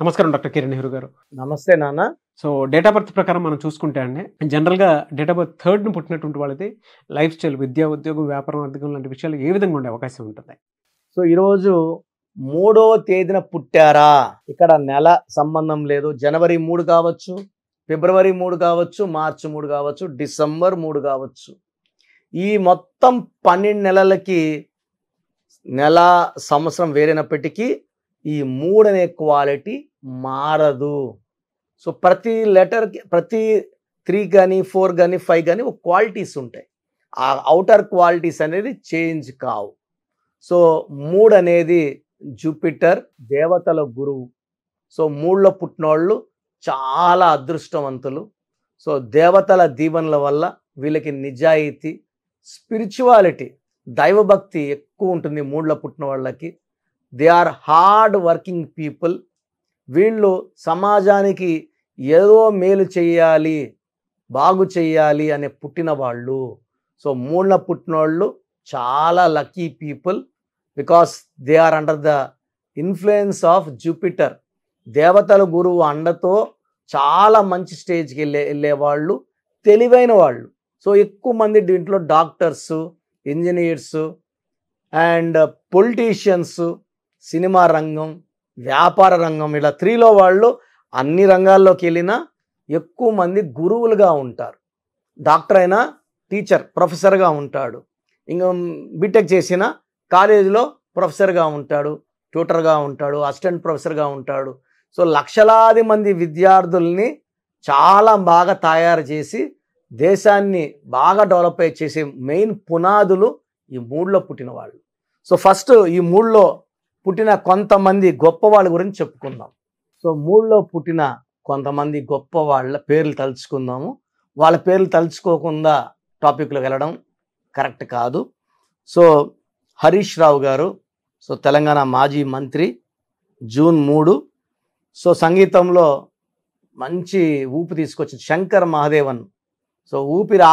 నమస్కారం డాక్టర్ కిరణ్ నెహ్రూ గారు. నమస్తే నాన్న. సో డేట్ ఆఫ్ బర్త్ ప్రకారం మనం చూసుకుంటే అండి, జనరల్‌గా డేట్ ఆఫ్ బర్త్ 3న పుట్టినటువంటి వాళ్ళది లైఫ్ స్టైల్, విద్య, ఉద్యోగం, వ్యాపారం, ఆర్థికం లాంటి విషయాలు ఏ విధంగా ఉండే అవకాశం ఉంటుంది? సో ఈరోజు 3వ తేదీన పుట్టారా, ఇక్కడ నెల సంబంధం లేదు. జనవరి 3 కావచ్చు, ఫిబ్రవరి 3 కావచ్చు, మార్చి 3 కావచ్చు, డిసెంబర్ 3 కావచ్చు. ఈ మొత్తం 12 నెలలకి నెల సంవత్సరం వేరైనప్పటికీ ఈ 3 అనే క్వాలిటీ మారదు. సో ప్రతి లెటర్కి, ప్రతి 3 కానీ 4 కానీ 5 కానీ ఒక క్వాలిటీస్ ఉంటాయి. ఆ అవుటర్ క్వాలిటీస్ అనేది చేంజ్ కావు. సో 3 అనేది జూపిటర్, దేవతల గురువు. సో 3లో పుట్టినోళ్ళు చాలా అదృష్టవంతులు. సో దేవతల దీవెనల వల్ల వీళ్ళకి నిజాయితీ, స్పిరిచువాలిటీ, దైవభక్తి ఎక్కువ ఉంటుంది 3లో పుట్టిన వాళ్ళకి. They are hard working people. వీళ్ళు సమాజానికి ఏదో మేలు చేయాలి, బాగు చేయాలి అనే పుట్టిన వాళ్ళు. సో 3లో పుట్టిన వాళ్ళు చాలా lucky people, because they are under the influence of Jupiter. దేవతల గురువు అండతో చాలా మంచి స్టేజ్కి వెళ్ళేవాళ్ళు, తెలివైన వాళ్ళు. సో ఎక్కువ మంది దీంట్లో doctors, engineers and politicians, cinema రంగం, వ్యాపార రంగం, ఇలా 3లో వాళ్ళు అన్ని రంగాల్లోకి వెళ్ళినా ఎక్కువ మంది గురువులుగా ఉంటారు. డాక్టర్ అయినా టీచర్, ప్రొఫెసర్గా ఉంటాడు. ఇంకా బీటెక్ చేసిన కాలేజీలో ప్రొఫెసర్గా ఉంటాడు, ట్యూటర్గా ఉంటాడు, అసిస్టెంట్ ప్రొఫెసర్గా ఉంటాడు. సో లక్షలాది మంది విద్యార్థుల్ని చాలా బాగా తయారు చేసి దేశాన్ని బాగా డెవలప్ చేసే మెయిన్ పునాదులు ఈ 3లో పుట్టిన వాళ్ళు. సో ఫస్ట్ ఈ 3లో పుట్టిన కొంతమంది గొప్ప వాళ్ళ గురించి చెప్పుకుందాం. సో 3లో పుట్టిన కొంతమంది గొప్ప వాళ్ళ పేర్లు తలుచుకుందాము. వాళ్ళ పేర్లు తలుచుకోకుండా టాపిక్లోకి వెళ్ళడం కరెక్ట్ కాదు. సో హరీష్ రావు గారు, సో తెలంగాణ మాజీ మంత్రి, జూన్ 3. సో సంగీతంలో మంచి ఊపు తీసుకొచ్చి శంకర్ మహాదేవన్. సో ఊపిరి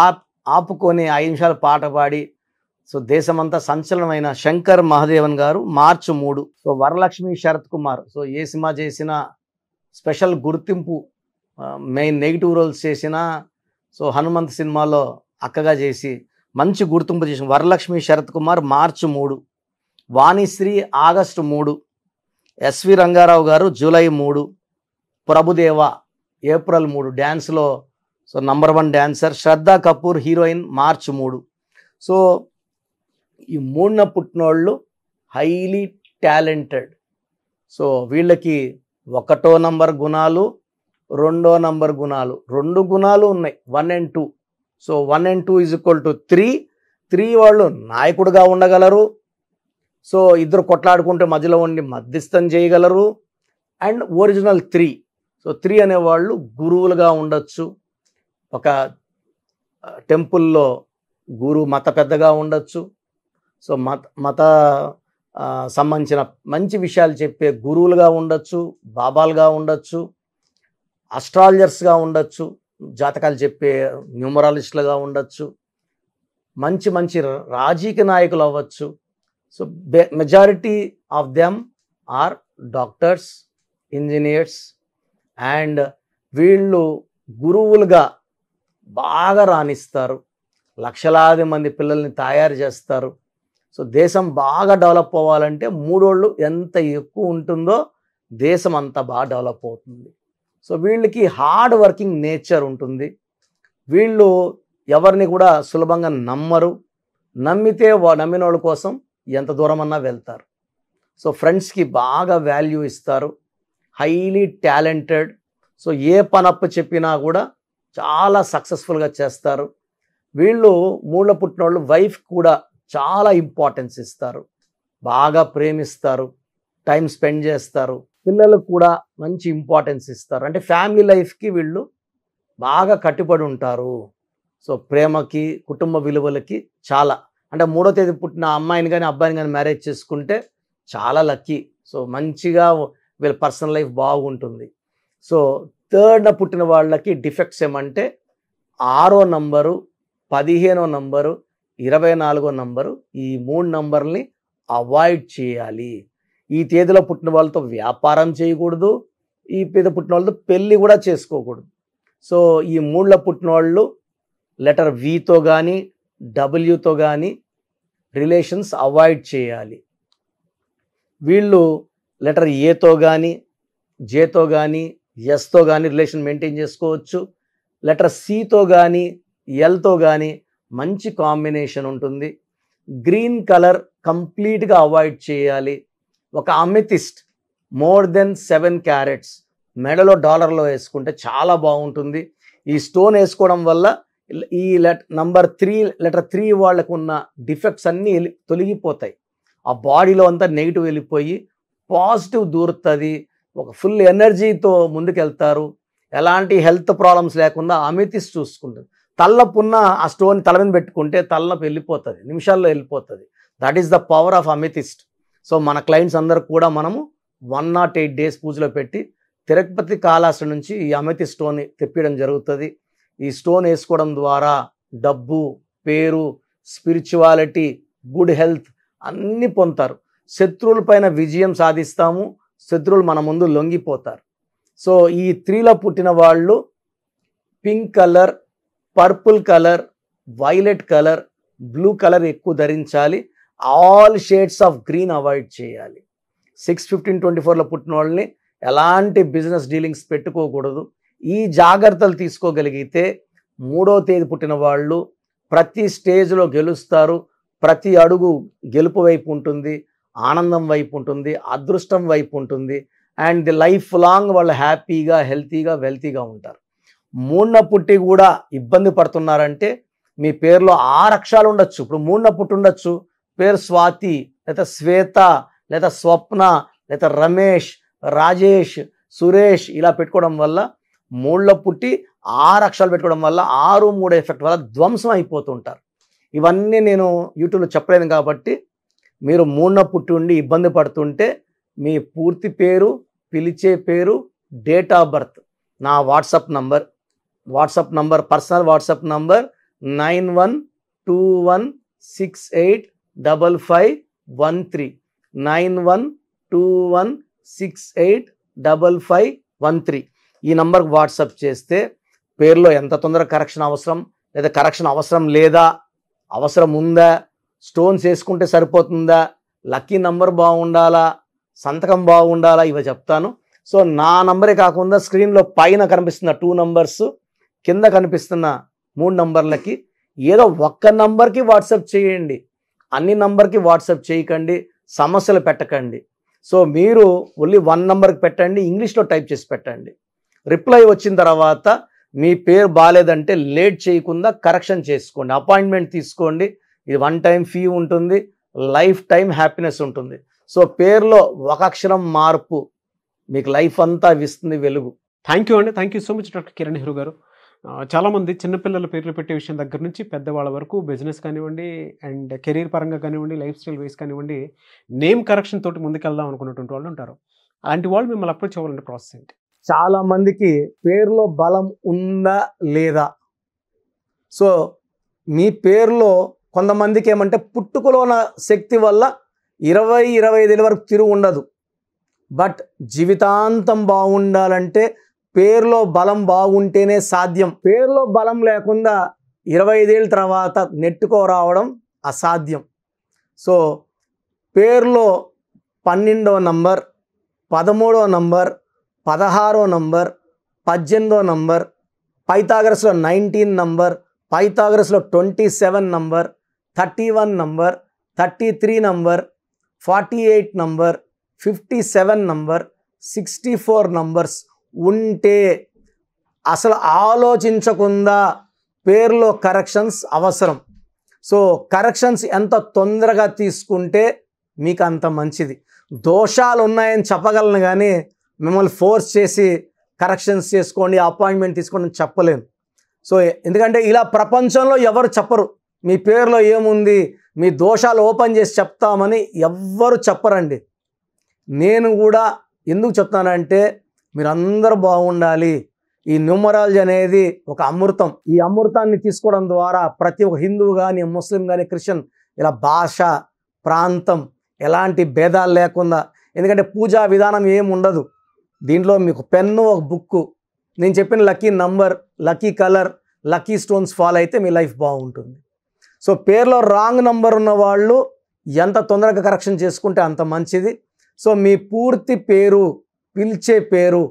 ఆపుకొని 5 నిమిషాలు పాట పాడి సో దేశమంతా సంచలనమైన శంకర్ మహాదేవన్ గారు మార్చి 3. సో వరలక్ష్మి శరత్ కుమార్, సో ఏ సినిమా చేసినా స్పెషల్ గుర్తింపు, మెయిన్ నెగిటివ్ రోల్స్ చేసిన, సో హనుమంత్ సినిమాలో అక్కగా చేసి మంచి గుర్తింపు చేసిన వరలక్ష్మి శరత్ కుమార్ మార్చి 3. వాణిశ్రీ ఆగస్టు 3. ఎస్వి రంగారావు గారు జూలై 3. ప్రభుదేవ ఏప్రిల్ 3, డ్యాన్స్లో so number 1 dancer. Shraddha Kapoor heroine మార్చి 3. సో ఈ 3న పుట్టినోళ్ళు హైలీ టాలెంటెడ్. సో వీళ్ళకి 1వ నంబర్ గుణాలు, 2వ నంబర్ గుణాలు, 2 గుణాలు ఉన్నాయి, 1 and 2. So 1 and 2 = 3. 3 వాళ్ళు నాయకుడిగా ఉండగలరు. సో ఇద్దరు కొట్లాడుకుంటే మధ్యలో ఉండి మధ్యస్థం చేయగలరు. And original 3. సో 3 అనేవాళ్ళు గురువులుగా ఉండొచ్చు. ఒక టెంపుల్లో మత పెద్దగా ఉండొచ్చు. సో మత సంబంధించిన మంచి విషయాలు చెప్పే గురువులుగా ఉండొచ్చు, బాబాలుగా ఉండొచ్చు, అస్ట్రాలజర్స్గా ఉండొచ్చు, జాతకాలు చెప్పే న్యూమరాలజిస్టులుగా ఉండొచ్చు, మంచి మంచి రాజకీయ నాయకులు అవ్వచ్చు. So majority of them are doctors, engineers. And వీళ్ళు గురువులుగా బాగా రాణిస్తారు, లక్షలాది మంది పిల్లల్ని తయారు చేస్తారు. సో దేశం బాగా డెవలప్ అవ్వాలంటే 3 ఎంత ఎక్కువ ఉంటుందో దేశం అంత బాగా డెవలప్ అవుతుంది. సో వీళ్ళకి హార్డ్ వర్కింగ్ నేచర్ ఉంటుంది. వీళ్ళు ఎవరిని కూడా సులభంగా నమ్మరు. నమ్మితే నమ్మిన వాళ్ళ కోసం ఎంత దూరమన్నా వెళ్తారు. సో ఫ్రెండ్స్కి బాగా వాల్యూ ఇస్తారు, హైలీ టాలెంటెడ్. సో ఏ పనప్పు చెప్పినా కూడా చాలా సక్సెస్ఫుల్గా చేస్తారు. వీళ్ళు 3లో పుట్టిన వాళ్ళు వైఫ్ కూడా చాలా ఇంపార్టెన్స్ ఇస్తారు, బాగా ప్రేమిస్తారు, టైం స్పెండ్ చేస్తారు. పిల్లలకు కూడా మంచి ఇంపార్టెన్స్ ఇస్తారు. అంటే ఫ్యామిలీ లైఫ్కి వీళ్ళు బాగా కట్టుబడి ఉంటారు. సో ప్రేమకి, కుటుంబ విలువలకి చాలా, అంటే 3వ తేదీ పుట్టిన అమ్మాయిని కానీ అబ్బాయిని కానీ మ్యారేజ్ చేసుకుంటే చాలా లక్కీ. సో మంచిగా వీళ్ళ పర్సనల్ లైఫ్ బాగుంటుంది. సో 3న పుట్టిన వాళ్ళకి డిఫెక్ట్స్ ఏమంటే 6వ నంబరు, 15వ నంబరు, 24వ నంబరు, ఈ 3 నంబర్ని అవాయిడ్ చేయాలి. ఈ తేదీలో పుట్టిన వాళ్ళతో వ్యాపారం చేయకూడదు, ఈ పేద పుట్టిన వాళ్ళతో పెళ్ళి కూడా చేసుకోకూడదు. సో ఈ 3లో పుట్టిన వాళ్ళు లెటర్ వితో కానీ డబ్ల్యూతో కానీ రిలేషన్స్ అవాయిడ్ చేయాలి. వీళ్ళు లెటర్ ఏతో కానీ జేతో కానీ ఎస్తో కానీ రిలేషన్ మెయింటైన్ చేసుకోవచ్చు. లెటర్ సితో కానీ ఎల్తో కానీ మంచి కాంబినేషన్ ఉంటుంది. గ్రీన్ కలర్ కంప్లీట్గా అవాయిడ్ చేయాలి. ఒక అమెథిస్ట్ మోర్ దెన్ 7 క్యారెట్స్ మెడలో డాలర్లో వేసుకుంటే చాలా బాగుంటుంది. ఈ స్టోన్ వేసుకోవడం వల్ల ఈ లెటర్ 3 వాళ్ళకు ఉన్న డిఫెక్ట్స్ అన్నీ తొలగిపోతాయి. ఆ బాడీలో అంతా నెగిటివ్ వెళ్ళిపోయి పాజిటివ్ దూరుతుంది. ఒక ఫుల్ ఎనర్జీతో ముందుకెళ్తారు. ఎలాంటి హెల్త్ ప్రాబ్లమ్స్ లేకుండా అమెథిస్ట్ చూసుకుంటుంది. తలనొప్పున్న ఆ స్టోన్ తల మీద పెట్టుకుంటే తలనొప్పి వెళ్ళిపోతుంది, నిమిషాల్లో వెళ్ళిపోతుంది. That is the power of amethyst. So మన క్లయింట్స్ అందరికి కూడా మనము 108 days పూజలో పెట్టి తిరుపతి కాళహస్తి నుంచి ఈ అమెథిస్ట్ స్టోన్ తెప్పించడం జరుగుతుంది. ఈ స్టోన్ వేసుకోవడం ద్వారా డబ్బు, పేరు, స్పిరిచువాలిటీ, గుడ్ హెల్త్ అన్నీ పొందుతారు. శత్రువుల పైన విజయం సాధిస్తాము. శత్రువులు మన ముందు లొంగిపోతారు. సో ఈ 3లో పుట్టిన వాళ్ళు pink colour, purple colour, violet colour, blue colour ఎక్కువ ధరించాలి. All shades of green avoid చేయాలి. 6/15/24లో పుట్టిన వాళ్ళని ఎలాంటి బిజినెస్ డీలింగ్స్ పెట్టుకోకూడదు. ఈ జాగ్రత్తలు తీసుకోగలిగితే 3వ తేదీ పుట్టిన వాళ్ళు ప్రతి స్టేజ్లో గెలుస్తారు. ప్రతి అడుగు గెలుపు వైపు ఉంటుంది, ఆనందం వైపు ఉంటుంది, అదృష్టం వైపు ఉంటుంది. అండ్ ది లైఫ్ లాంగ్ వాళ్ళు హ్యాపీగా, హెల్తీగా, వెల్తీగా ఉంటారు. 3న పుట్టి కూడా ఇబ్బంది పడుతున్నారంటే మీ పేరులో 6 అక్షరాలు ఉండొచ్చు. ఇప్పుడు 3న పుట్టి ఉండొచ్చు, పేరు స్వాతి, లేదా శ్వేత, లేదా స్వప్న, లేదా రమేష్, రాజేష్, సురేష్ ఇలా పెట్టుకోవడం వల్ల 3లో పుట్టి 6 అక్షరాలు పెట్టుకోవడం వల్ల 6-3 ఎఫెక్ట్ వల్ల ధ్వంసం అయిపోతుంటారు. ఇవన్నీ నేను యూట్యూబ్లో చెప్పలేను కాబట్టి మీరు 3న పుట్టి ఉండి ఇబ్బంది పడుతుంటే మీ పూర్తి పేరు, పిలిచే పేరు, డేట్ ఆఫ్ బర్త్, నా WhatsApp number personal WhatsApp number 9121685513 9121685513 ఈ నంబర్కి వాట్సాప్ చేస్తే పేరులో ఎంత తొందరగా కరెక్షన్ అవసరం, లేదా కరెక్షన్ అవసరం లేదా, అవసరం ఉందా, స్టోన్స్ వేసుకుంటే సరిపోతుందా, లక్కీ నంబర్ బాగుండాలా, సంతకం బాగుండాలా, ఇవి చెప్తాను. సో నా నంబరే కాకుండా స్క్రీన్లో పైన కనిపిస్తున్న 2 నంబర్స్, కింద కనిపిస్తున్న 3 నంబర్లకి ఏదో ఒక్క నంబర్కి వాట్సాప్ చేయండి. అన్ని నంబర్కి వాట్సాప్ చేయకండి, సమస్యలు పెట్టకండి. సో మీరు ఓన్లీ 1 నంబర్కి పెట్టండి, ఇంగ్లీష్లో టైప్ చేసి పెట్టండి. రిప్లై వచ్చిన తర్వాత మీ పేరు బాగాలేదంటే లేట్ చేయకుండా కరెక్షన్ చేసుకోండి, అపాయింట్మెంట్ తీసుకోండి. ఇది 1 టైం ఫీ ఉంటుంది, లైఫ్ టైం హ్యాపీనెస్ ఉంటుంది. సో పేరులో 1 అక్షరం మార్పు మీకు లైఫ్ అంతా ఇస్తుంది వెలుగు. థ్యాంక్ యూ అండి. Thank you so much doctor Kiran Nehru గారు. చాలామంది చిన్నపిల్లల పేర్లు పెట్టే విషయం దగ్గర నుంచి పెద్దవాళ్ళ వరకు బిజినెస్ కానివ్వండి, అండ్ కెరీర్ పరంగా కానివ్వండి, లైఫ్ స్టైల్ వైస్ కానివ్వండి, నేమ్ కరెక్షన్ తోటి ముందుకెళ్దాం అనుకున్నటువంటి వాళ్ళు ఉంటారు. అలాంటి వాళ్ళు మిమ్మల్ని అప్రోచ్ అవ్వాలంటే ప్రాసెస్ ఏంటి? చాలా మందికి పేరులో బలం ఉందా లేదా. సో మీ పేరులో కొంతమందికి ఏమంటే పుట్టుకలో ఉన్న శక్తి వల్ల 20-25 వరకు తిరుగు ఉండదు. బట్ జీవితాంతం బాగుండాలంటే పేరులో బలం బాగుంటేనే సాధ్యం. పేరులో బలం లేకుండా 25 ఏళ్ళ తర్వాత నెట్టుకో రావడం అసాధ్యం. సో పేరులో 12వ నంబర్, 13వ నంబర్, 16వ నంబర్, 18వ నంబర్, పైథాగరస్లో 19 నంబర్, పైథాగరస్లో 27 number, 31 number, 33 number, 48 number, 57 number, 64 numbers ఉంటే అసలు ఆలోచించకుండా పేరులో కరెక్షన్స్ అవసరం. సో కరెక్షన్స్ ఎంత తొందరగా తీసుకుంటే మీకు అంత మంచిది. దోషాలు ఉన్నాయని చెప్పగలను కానీ మిమ్మల్ని ఫోర్స్ చేసి కరెక్షన్స్ చేసుకోండి, అపాయింట్మెంట్ తీసుకోండి చెప్పలేను. సో ఎందుకంటే ఇలా ప్రపంచంలో ఎవరు చెప్పరు. మీ పేరులో ఏముంది, మీ దోషాలు ఓపెన్ చేసి చెప్తామని ఎవ్వరు చెప్పరండి. నేను కూడా ఎందుకు చెప్తానంటే మీరందరూ బాగుండాలి. ఈ న్యూమరాలజీ అనేది ఒక అమృతం. ఈ అమృతాన్ని తీసుకోవడం ద్వారా ప్రతి ఒక్క హిందువు కానీ, ముస్లిం కానీ, క్రిస్టియన్ ఇలా భాష, ప్రాంతం ఎలాంటి భేదాలు లేకుండా, ఎందుకంటే పూజా విధానం ఏమి ఉండదు. దీంట్లో మీకు పెన్ను, ఒక బుక్కు, నేను చెప్పిన lucky number, lucky colour, lucky stones follow అయితే మీ లైఫ్ బాగుంటుంది. సో పేరులో రాంగ్ నంబర్ ఉన్న వాళ్ళు ఎంత తొందరగా కరెక్షన్ చేసుకుంటే అంత మంచిది. సో మీ పూర్తి పేరు, పిలిచే పేరు,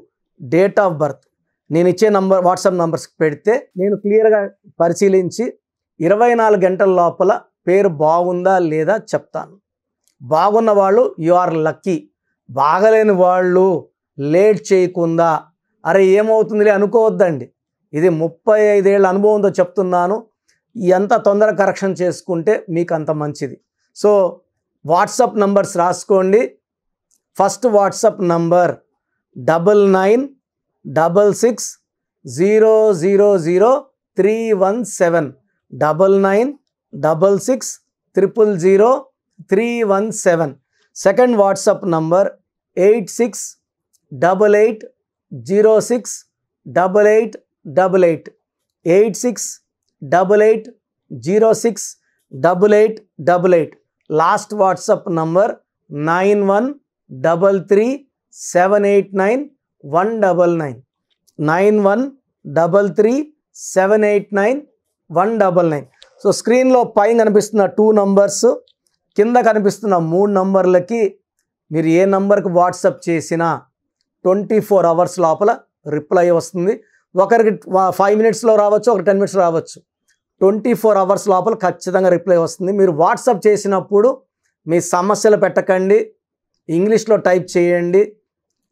డేట్ ఆఫ్ బర్త్ నేను ఇచ్చే నంబర్ వాట్సాప్ నంబర్స్కి పెడితే నేను క్లియర్గా పరిశీలించి 24 గంటల లోపల పేరు బాగుందా లేదా చెప్తాను. బాగున్న వాళ్ళు యు ఆర్ లక్కీ. బాగలేని వాళ్ళు లేట్ చేయకుండా అరే ఏమవుతుందిలే అనుకోవద్దండి. ఇది 35 ఏళ్ళ అనుభవంతో చెప్తున్నాను. ఎంత తొందరగా కరెక్షన్ చేసుకుంటే మీకు అంత మంచిది. సో వాట్సాప్ నంబర్స్ రాసుకోండి. First WhatsApp number 9966000317 9966000317. Second WhatsApp number 8688068888 8688068888. Last WhatsApp number 9133789199 9133789199. So స్క్రీన్లో పైన కనిపిస్తున్న 2 నంబర్స్, కింద కనిపిస్తున్న 3 నంబర్లకి మీరు ఏ నంబర్కి వాట్సాప్ చేసినా 24 అవర్స్ లోపల రిప్లై వస్తుంది. ఒకరికి 5 మినిట్స్లో రావచ్చు, ఒకరికి 10 మినిట్స్ రావచ్చు. 24 అవర్స్ లోపల ఖచ్చితంగా రిప్లై వస్తుంది. మీరు వాట్సాప్ చేసినప్పుడు మీ సమస్యలు పెట్టకండి, ఇంగ్లీష్లో టైప్ చేయండి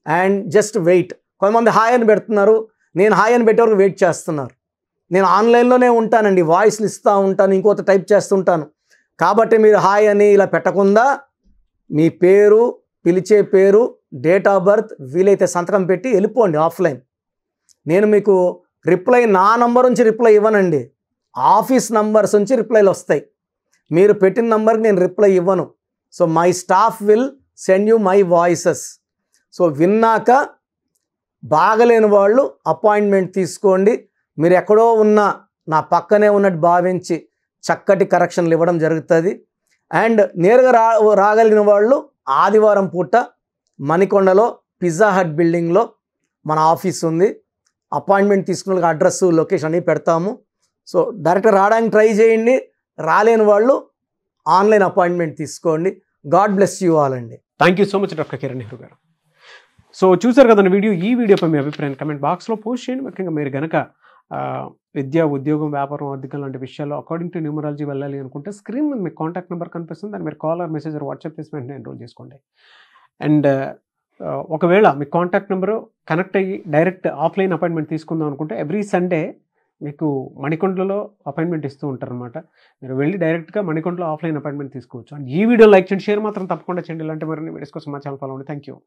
అండ్ జస్ట్ వెయిట్. కొంతమంది హాయ్ అని పెడుతున్నారు, నేను హాయ్ అని పెట్టే వరకు వెయిట్ చేస్తున్నారు. నేను ఆన్లైన్లోనే ఉంటానండి, వాయిస్లు ఇస్తూ ఉంటాను, ఇంకొక టైప్ చేస్తుంటాను. కాబట్టి మీరు హాయ్ అని ఇలా పెట్టకుండా మీ పేరు, పిలిచే పేరు, డేట్ ఆఫ్ బర్త్, వీలైతే సంతకం పెట్టి వెళ్ళిపోండి ఆఫ్లైన్. నేను మీకు రిప్లై నా నంబర్ నుంచి రిప్లై ఇవ్వనండి, ఆఫీస్ నంబర్స్ నుంచి రిప్లైలు వస్తాయి. మీరు పెట్టిన నంబర్కి నేను రిప్లై ఇవ్వను. So my staff will send you my voices. So విన్నాక బాగలేని వాళ్ళు అపాయింట్మెంట్ తీసుకోండి. మీరు ఎక్కడో ఉన్న నా పక్కనే ఉన్నట్టు భావించి చక్కటి కరెక్షన్లు ఇవ్వడం జరుగుతుంది. అండ్ నేరుగా రాగలిగిన వాళ్ళు ఆదివారం పూట మణికొండలో పిజ్జా హట్ బిల్డింగ్లో మన ఆఫీస్ ఉంది. అపాయింట్మెంట్ తీసుకున్న అడ్రస్, లొకేషన్ అన్నీ పెడతాము. సో డైరెక్ట్ రావడానికి ట్రై చేయండి. రాలేని వాళ్ళు ఆన్లైన్ అపాయింట్మెంట్ తీసుకోండి. గాడ్ బ్లెస్ యూ ఆల్ అండి. Thank you so much doctor Kiran Nehru గారు. సో చూసారు కదా వీడియో. ఈ వీడియోపై మీ అభిప్రాయాన్ని కమెంట్ బాక్స్లో పోస్ట్ చేయండి. ముఖ్యంగా మీరు కనుక విద్య, ఉద్యోగం, వ్యాపారం, ఆర్థికం లాంటి విషయాల్లో అకార్డింగ్ టు న్యూమరాలజీ వెళ్ళాలి అనుకుంటే స్క్రీన్ మీద మీకు కాంటాక్ట్ నెంబర్ కనిపిస్తుంది, దాన్ని మీరు call or message or WhatsApp చేసి వెంటనే ఎన్రోల్ చేసుకోండి. అండ్ ఒకవేళ మీ కాంటాక్ట్ నెంబరు కనెక్ట్ అయ్యి డైరెక్ట్ ఆఫ్లైన్ అపాయింట్మెంట్ తీసుకుందాం అనుకుంటే ఎవ్రీ సండే మీకు మణికొండలో అపాయింట్మెంట్ ఇస్తూ ఉంటారనమాట. మీరు వెళ్ళి డైరెక్ట్గా మణికొండలో ఆఫ్లైన్ అపాయింట్మెంట్ తీసుకోవచ్చు. అండ్ ఈ వీడియో లైక్ చేయండి, షేర్ మాత్రం తప్పకుండా చేయండి. ఇలాంటి మరిన్ని వీడియోస్ కోసం మా ఛానల్ ఫాలో అవ్వండి. Thank you.